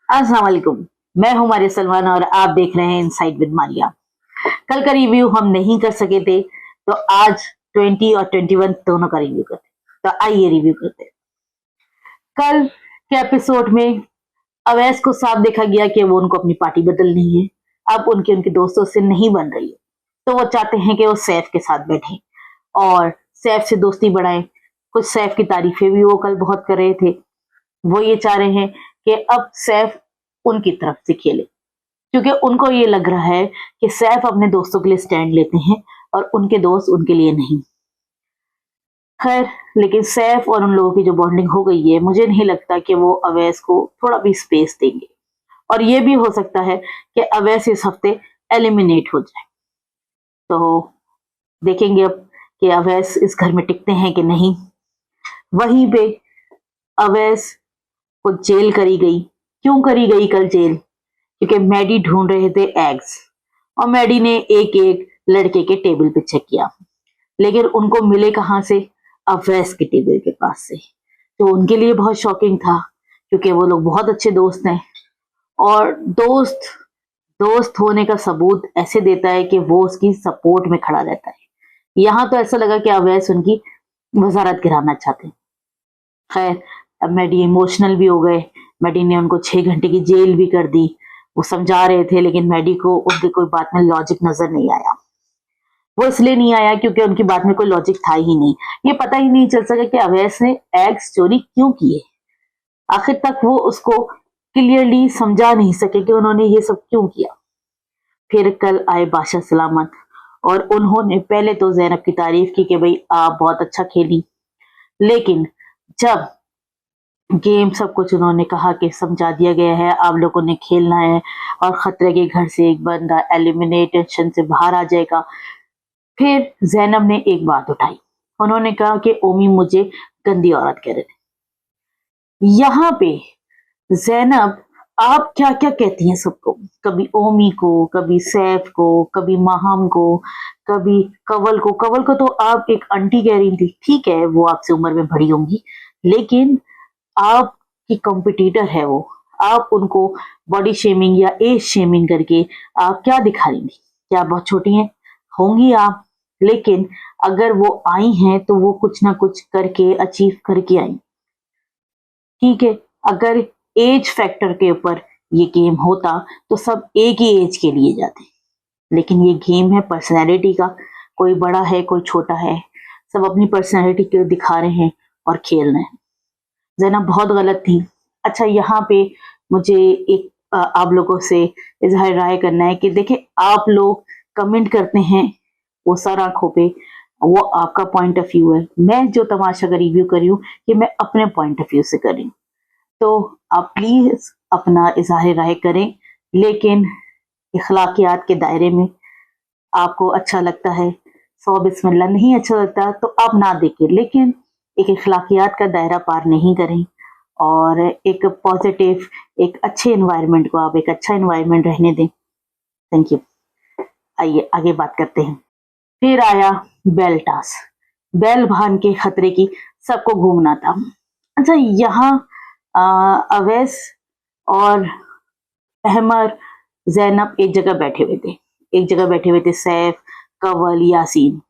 अस्सलाम वालेकुम। मैं हूं मारिया सलमान और आप देख रहे हैं इनसाइड विद मारिया। कल का रिव्यू हम नहीं कर सके थे, तो आज 20 और 21 दोनों का रिव्यू करते हैं। तो आइए रिव्यू करते हैं। कल के एपिसोड में अवैस को साफ देखा गया कि वो उनको अपनी पार्टी बदलनी है। अब उनके उनके दोस्तों से नहीं बन रही है, तो वो चाहते हैं कि वो सैफ के साथ बैठे और सैफ से दोस्ती बढ़ाएं। कुछ सैफ की तारीफें भी वो कल बहुत कर रहे थे। वो ये चाह रहे हैं कि अब सैफ उनकी तरफ से खेले, क्योंकि उनको ये लग रहा है कि सैफ अपने दोस्तों के लिए स्टैंड लेते हैं और उनके दोस्त उनके लिए नहीं। खैर, लेकिन सैफ और उन लोगों की जो बॉन्डिंग हो गई है, मुझे नहीं लगता कि वो अवैस को थोड़ा भी स्पेस देंगे। और ये भी हो सकता है कि अवैस इस हफ्ते एलिमिनेट हो जाए। तो देखेंगे अब कि अवैस इस घर में टिकते हैं कि नहीं। वहीं पे अवैस को जेल करी गई। क्यों करी गई कल जेल? क्योंकि मैडी ढूंढ रहे थे एग्स और मैडी ने एक एक लड़के के टेबल पे चेक किया, लेकिन उनको मिले कहां से? अवैस के टेबल के पास से। तो उनके लिए बहुत शॉकिंग था, क्योंकि वो लोग बहुत अच्छे दोस्त हैं और दोस्त दोस्त होने का सबूत ऐसे देता है कि वो उसकी सपोर्ट में खड़ा रहता है। यहाँ तो ऐसा लगा कि अवैस उनकी वजारत गिराना चाहते हैं। खैर, अब मैडी इमोशनल भी हो गए। मैडी ने उनको 6 घंटे की जेल भी कर दी। वो समझा रहे थे, लेकिन मैडी को उनकी कोई बात में लॉजिक नजर नहीं आया। वो इसलिए नहीं आया क्योंकि उनकी बात में कोई लॉजिक था ही नहीं। ये पता ही नहीं चल सका कि अवैस ने एग्स चोरी क्यों किए। आखिर तक वो उसको क्लियरली समझा नहीं सके कि उन्होंने ये सब क्यों किया। फिर कल आए बादशाह सलामत और उन्होंने पहले तो ज़ैनब की तारीफ की कि भाई आप बहुत अच्छा खेली, लेकिन जब गेम सब कुछ उन्होंने कहा कि समझा दिया गया है, आप लोगों ने खेलना है और खतरे के घर से एक बंदा एलिमिनेशन से बाहर आ जाएगा, फिर ज़ैनब ने एक बात उठाई। उन्होंने कहा कि ओमी मुझे गंदी औरत कह रहे थे। यहाँ पे ज़ैनब आप क्या क्या कहती हैं सबको, कभी ओमी को, कभी सैफ को, कभी माहम को, कभी कवल को तो आप एक आंटी कह रही थी। ठीक है, वो आपसे उम्र में बड़ी होंगी, लेकिन आपकी कॉम्पिटिटर है वो। आप उनको बॉडी शेमिंग या एज शेमिंग करके आप क्या दिखा रही थी? क्या बहुत छोटी हैं? होंगी आप, लेकिन अगर वो आई हैं तो वो कुछ ना कुछ करके अचीव करके आई। ठीक है, अगर एज फैक्टर के ऊपर ये गेम होता तो सब एक ही एज के लिए जाते, लेकिन ये गेम है पर्सनैलिटी का। कोई बड़ा है, कोई छोटा है, सब अपनी पर्सनैलिटी को दिखा रहे हैं और खेल रहे हैं। ज़ैनब बहुत गलत थी। अच्छा, यहाँ पे मुझे एक आप लोगों से इजहार राय करना है कि देखिए, आप लोग कमेंट करते हैं वो सर आंखों पे, वो आपका पॉइंट ऑफ व्यू है। मैं जो तमाशा का रिव्यू कर रही हूँ, ये मैं अपने पॉइंट ऑफ व्यू से कर रही हूँ। तो आप प्लीज अपना इजहार राय करें, लेकिन इखलाकियात के दायरे में। आपको अच्छा लगता है, सौ बिस्मिल्लाह। नहीं अच्छा लगता तो आप ना देखें, लेकिन एक इखलाकियात का दायरा पार नहीं करें और एक पॉजिटिव, एक अच्छे एनवायरनमेंट को आप एक अच्छा एनवायरनमेंट रहने दें। Thank you. आइए आगे बात करते हैं। फिर आया बेल टास। बेल भान के खतरे की सबको घूमना था। अच्छा, यहाँ अवैस और अहमर, ज़ैनब एक जगह बैठे हुए थे। सैफ, कवल, यासीन,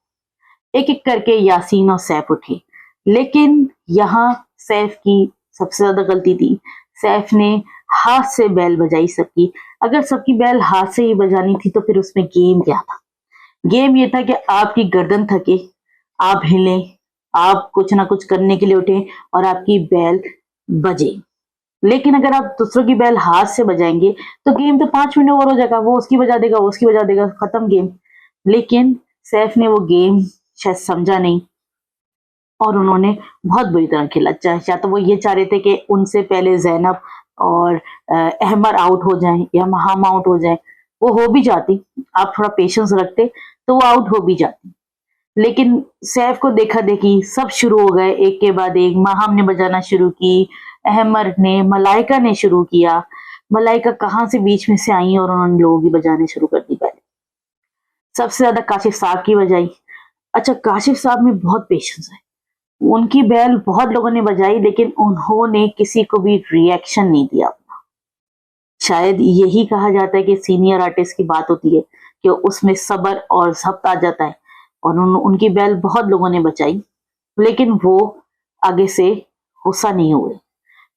एक एक करके यासीन और सैफ उठे। लेकिन यहाँ सैफ की सबसे ज्यादा गलती थी। सैफ ने हाथ से बैल बजाई सबकी। अगर सबकी बैल हाथ से ही बजानी थी तो फिर उसमें गेम क्या था? गेम ये था कि आपकी गर्दन थके, आप हिले, आप कुछ ना कुछ करने के लिए उठे और आपकी बैल बजे। लेकिन अगर आप दूसरों की बैल हाथ से बजाएंगे तो गेम तो 5 मिनट और हो जाएगा। वो उसकी बजा देगा, वो उसकी बजा देगा, खत्म गेम। लेकिन सैफ ने वो गेम शायद समझा नहीं और उन्होंने बहुत बुरी तरह खेला। या तो वो ये चाह रहे थे कि उनसे पहले ज़ैनब और अहमर आउट हो जाएं या महाम आउट हो जाए। वो हो भी जाती, आप थोड़ा पेशेंस रखते तो वो आउट हो भी जाती। लेकिन सैफ को देखा देखी सब शुरू हो गए, एक के बाद एक। माहम ने बजाना शुरू की, अहमर ने, मलाइका ने शुरू किया। मलाइका कहाँ से बीच में से आई और उन्होंने लोगों की बजाने शुरू कर दी। पहले सबसे ज्यादा काशिफ साहब की बजाई। अच्छा, काशिफ साहब में बहुत पेशेंस है। उनकी बैल बहुत लोगों ने बजाई, लेकिन उन्होंने किसी को भी रिएक्शन नहीं दिया। शायद यही कहा जाता है कि सीनियर आर्टिस्ट की बात होती है कि उसमें सब्र और ज़ब्त आ जाता है। और उनकी बैल बहुत लोगों ने बचाई, लेकिन वो आगे से गुस्सा नहीं हुए।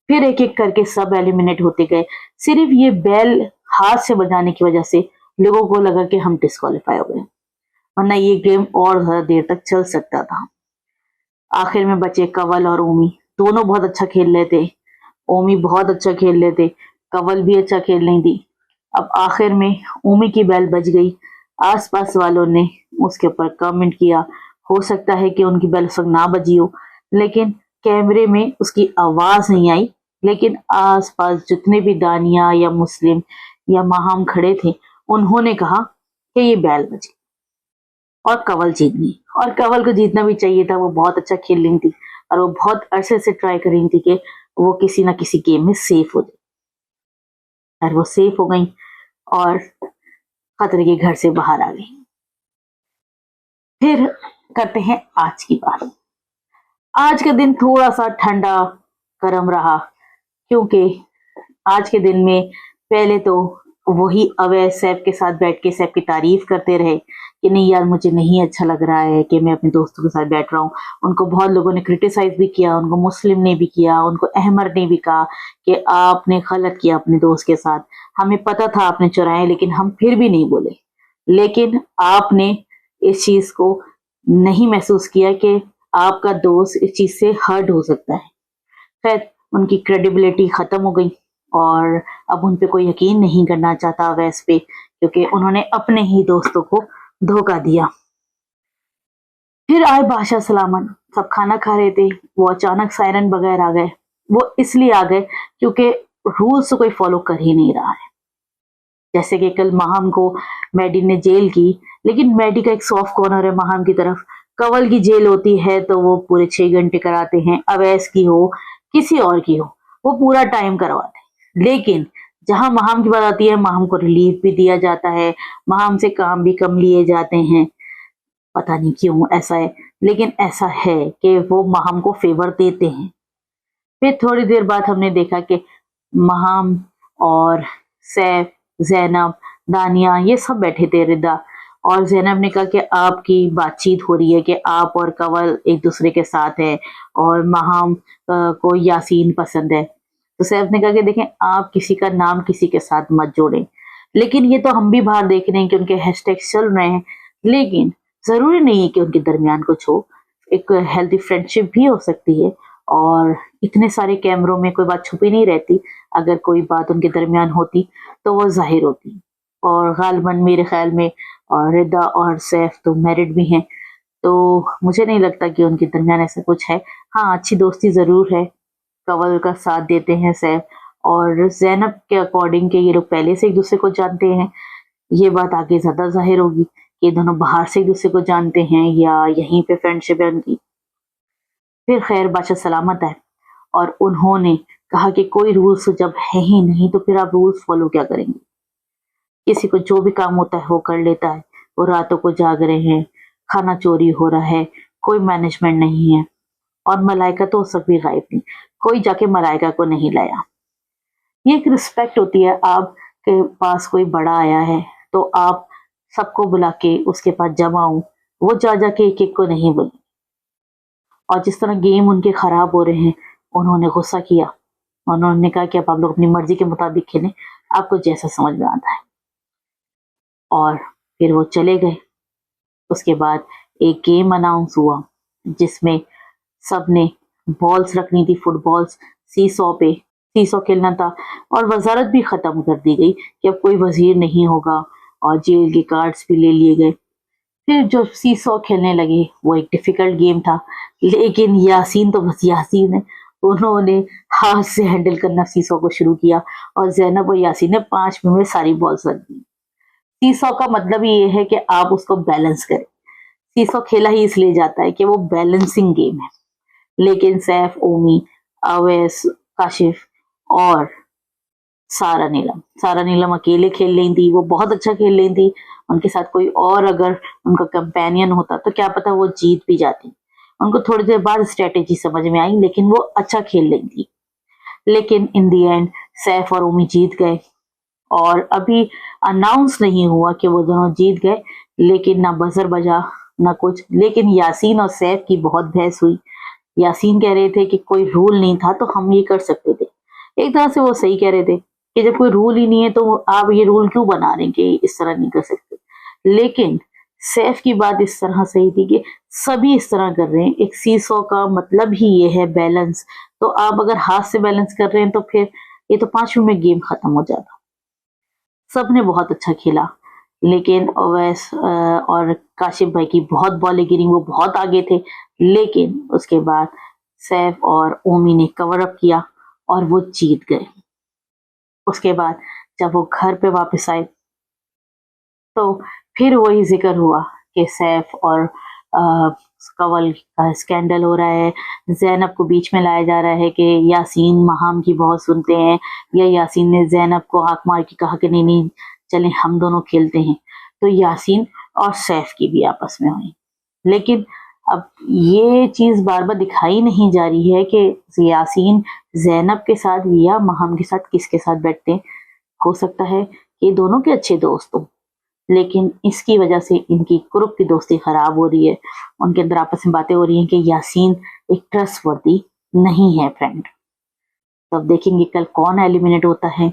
फिर एक एक करके सब एलिमिनेट होते गए। सिर्फ ये बैल हाथ से बजाने की वजह से लोगों को लगा कि हम डिस्क्वालीफाई हो गए, वरना ये गेम और ज्यादा देर तक चल सकता था। आखिर में बचे कंवल और ओमी। दोनों बहुत अच्छा खेल रहे थे, ओमी बहुत अच्छा खेल रहे थे, कंवल भी अच्छा खेल रही थी। अब आखिर में ओमी की बैल बज गई। आसपास वालों ने उसके ऊपर कमेंट किया, हो सकता है कि उनकी बैल उस वक्त ना बजी हो, लेकिन कैमरे में उसकी आवाज नहीं आई। लेकिन आसपास जितने भी दानिया या मुस्लिम या माहम खड़े थे, उन्होंने कहा कि ये बैल बजी और कंवल जीत गई। और कंवल को जीतना भी चाहिए था, वो बहुत अच्छा खेल रही थी और वो बहुत अरसे से ट्राई कर रही थी कि वो किसी ना किसी गेम में सेफ हो जाए, और वो सेफ हो गई और खतरे के घर से बाहर आ गई। फिर करते हैं आज की बात। आज का दिन थोड़ा सा ठंडा गर्म रहा, क्योंकि आज के दिन में पहले तो वही अवैध सैफ के साथ बैठ के सैफ की तारीफ करते रहे कि नहीं यार, मुझे नहीं अच्छा लग रहा है कि मैं अपने दोस्तों के साथ बैठ रहा हूँ। उनको बहुत लोगों ने क्रिटिसाइज भी किया, उनको मुस्लिम ने भी किया, उनको अहमद ने भी कहा कि आपने गलत किया अपने दोस्त के साथ, हमें पता था आपने चुराए, लेकिन हम फिर भी नहीं बोले। लेकिन आपने इस चीज को नहीं महसूस किया कि आपका दोस्त इस चीज से हर्ट हो सकता है। खैर, उनकी क्रेडिबिलिटी खत्म हो गई और अब उन पे कोई यकीन नहीं करना चाहता अवैस पे, क्योंकि उन्होंने अपने ही दोस्तों को धोखा दिया। फिर आए बादशाह सलामत, सब खाना खा रहे थे, वो अचानक सायरन बगैर आ गए। वो इसलिए आ गए क्योंकि रूल्स तो कोई फॉलो कर ही नहीं रहा है। जैसे कि कल माहम को मैडी ने जेल की, लेकिन मैडी का एक सॉफ्ट कॉर्नर है माहम की तरफ। कंवल की जेल होती है तो वो पूरे 6 घंटे कराते हैं, अवैस की हो किसी और की हो वो पूरा टाइम करवाते हैं। लेकिन जहां माहम की बात आती है, माहम को रिलीफ भी दिया जाता है, माहम से काम भी कम लिए जाते हैं। पता नहीं क्यों ऐसा है, लेकिन ऐसा है कि वो माहम को फेवर देते हैं। फिर थोड़ी देर बाद हमने देखा कि माहम और सैफ, जैनब, दानिया ये सब बैठे थे रिदा, और जैनब ने कहा कि आपकी बातचीत हो रही है कि आप और कंवल एक दूसरे के साथ है और माहम को यासीन पसंद है। तो सैफ ने कहा कि देखें, आप किसी का नाम किसी के साथ मत जोड़ें। लेकिन ये तो हम भी बाहर देख रहे हैं कि उनके हैशटैग चल रहे हैं, लेकिन जरूरी नहीं है कि उनके दरमियान कुछ हो। एक हेल्थी फ्रेंडशिप भी हो सकती है, और इतने सारे कैमरों में कोई बात छुपी नहीं रहती। अगर कोई बात उनके दरमियान होती तो वो जाहिर होती। और गालिबन मेरे ख्याल में और रिदा और सैफ तो मैरिड भी हैं, तो मुझे नहीं लगता कि उनके दरमियान ऐसा कुछ है। हाँ, अच्छी दोस्ती जरूर है, कंवल का साथ देते हैं सैफ, और जैनब के अकॉर्डिंग के ये लोग पहले से एक दूसरे को जानते हैं। ये बात आगे ज्यादा जाहिर होगी कि ये दोनों बाहर से एक दूसरे को जानते हैं या यहीं पे फ्रेंडशिप है उनकी। फिर खैर बादशाह सलामत है और उन्होंने कहा कि कोई रूल्स जब है ही नहीं तो फिर आप रूल्स फॉलो क्या करेंगे। किसी को जो भी काम होता है वो कर लेता है, वो रातों को जाग रहे हैं, खाना चोरी हो रहा है, कोई मैनेजमेंट नहीं है। और मलाइका तो सब भी गायब थी, कोई जाके मलाइका को नहीं लाया। ये एक रिस्पेक्ट होती है, आपके पास कोई बड़ा आया है तो आप सबको बुला के उसके पास जमा हो, वो जा जाके एक एक को नहीं बोले। और जिस तरह गेम उनके खराब हो रहे हैं, उन्होंने गुस्सा किया, उन्होंने कहा कि अब आप लोग अपनी मर्जी के मुताबिक खेलें, आपको जैसा समझ में आता है। और फिर वो चले गए। उसके बाद एक गेम अनाउंस हुआ जिसमें सबने बॉल्स रखनी थी, फुटबॉल्स सीसॉ पे, सीसॉ खेलना था। और वजारत भी खत्म कर दी गई कि अब कोई वजीर नहीं होगा, और जेल के कार्ड्स भी ले लिए गए। फिर जो सीसॉ खेलने लगे, वो एक डिफिकल्ट गेम था, लेकिन यासीन तो बस यासीन है, उन्होंने हाथ से हैंडल करना सीसॉ को शुरू किया, और जैनब और यासीन ने 5 मिनट में सारी बॉल्स रख दी। सीसॉ का मतलब ये है कि आप उसको बैलेंस करें। सीसॉ खेला ही इसलिए जाता है कि वो बैलेंसिंग गेम है। लेकिन सैफ, ओमी, अवैस, काशिफ और सारा नीलम अकेले खेल रही थी, वो बहुत अच्छा खेल रही थी। उनके साथ कोई और अगर उनका कंपेनियन होता तो क्या पता वो जीत भी जाती। उनको थोड़ी देर बाद स्ट्रेटेजी समझ में आई, लेकिन वो अच्छा खेल रही थी। लेकिन इन दी एंड सैफ और ओमी जीत गए। और अभी अनाउंस नहीं हुआ कि वो दोनों जीत गए, लेकिन ना बजर बजा ना कुछ। लेकिन यासीन और सैफ की बहुत बहस हुई। यासीन कह रहे थे कि कोई रूल नहीं था तो हम ये कर सकते थे। एक तरह से वो सही कह रहे थे कि जब कोई रूल ही नहीं है तो आप ये रूल क्यों बना रहे हैं कि इस तरह नहीं कर सकते। लेकिन सैफ की बात इस तरह सही थी कि सभी इस तरह कर रहे हैं। एक सीसॉ का मतलब ही ये है बैलेंस। तो आप अगर हाथ से बैलेंस कर रहे हैं तो फिर ये तो 5 मिनट में गेम खत्म हो जाता। सबने बहुत अच्छा खेला, लेकिन अवैस और काशिफ भाई की बहुत बॉलें गिरी, वो बहुत आगे थे। लेकिन उसके बाद सैफ और ओमी ने कवर अप किया और वो जीत गए। उसके बाद जब वो घर पे वापस आए तो फिर वही जिक्र हुआ कि सैफ और कंवल का स्कैंडल हो रहा है। ज़ैनब को बीच में लाया जा रहा है कि यासीन महाम की बहुत सुनते हैं, या यासीन ने ज़ैनब को हाक मार के कहा कि नहीं नहीं चलें हम दोनों खेलते हैं। तो यासीन और सैफ की भी आपस में हुई। लेकिन अब ये चीज़ बार बार दिखाई नहीं जा रही है कि यासीन ज़ैनब के साथ या महाम के साथ किसके साथ बैठते हैं। हो सकता है ये दोनों के अच्छे दोस्त हों, लेकिन इसकी वजह से इनकी ग्रुप की दोस्ती खराब हो रही है। उनके अंदर आपस में बातें हो रही हैं कि यासीन एक ट्रस्टवर्दी नहीं है फ्रेंड। तो अब देखेंगे कल कौन एलिमिनेट होता है।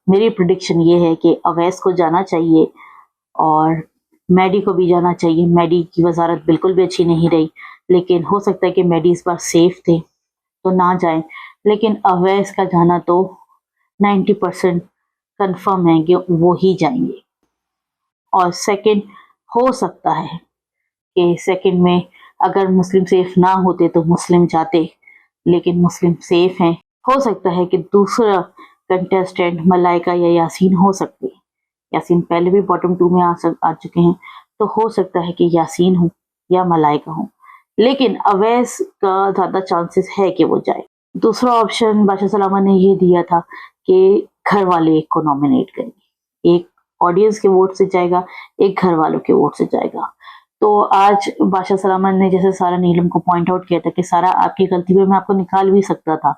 मेरी प्रिडिक्शन ये है कि अवैस को जाना चाहिए और मैडी को भी जाना चाहिए। मैडी की वजारत बिल्कुल भी अच्छी नहीं रही, लेकिन हो सकता है कि मैडी इस बार सेफ थे तो ना जाए। लेकिन अवैस का जाना तो 90% कन्फर्म है कि वो ही जाएंगे। और सेकंड हो सकता है कि सेकंड में अगर मुस्लिम सेफ ना होते तो मुस्लिम जाते, लेकिन मुस्लिम सेफ हैं। हो सकता है कि दूसरा कंटेस्टेंट मलाइका या यासीन हो सकती है। यासीन पहले भी बॉटम 2 में आ चुके हैं, तो हो सकता है कि यासीन हो या मलाइका हो। लेकिन अवैस का ज़्यादा चांसेस है कि वो जाए। दूसरा ऑप्शन बादशाह सलामा ने ये दिया था कि घर वाले एक को नॉमिनेट करेंगे। एक ऑडियंस के वोट से जाएगा, एक घर वालों के वोट से जाएगा। तो आज बादशाह सलामा ने जैसे सारा नीलम को पॉइंट आउट किया था कि सारा आपकी गलती पे मैं आपको निकाल भी सकता था,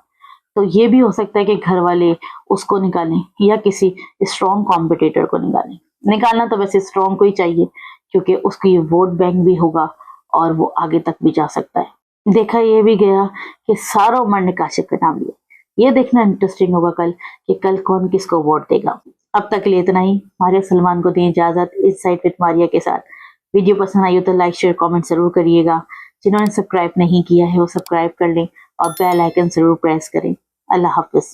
तो ये भी हो सकता है कि घर वाले उसको निकालें या किसी स्ट्रॉन्ग कॉम्पिटिटर को निकालें। निकालना तो वैसे स्ट्रॉन्ग को ही चाहिए, क्योंकि उसका ये वोट बैंक भी होगा और वो आगे तक भी जा सकता है। देखा ये भी गया कि सारा उमर ने काशिफ का नाम लिया। ये देखना इंटरेस्टिंग होगा कल कि कल कौन किसको वोट देगा। अब तक के लिए इतना ही। मारिया सलमान को दें इजाजत इस साइड विद मारिया के साथ। वीडियो पसंद आई हो तो लाइक शेयर कमेंट जरूर करिएगा। जिन्होंने सब्सक्राइब नहीं किया है वो सब्सक्राइब कर लें और बेल आइकन जरूर प्रेस करें। अल्लाह हाफिज।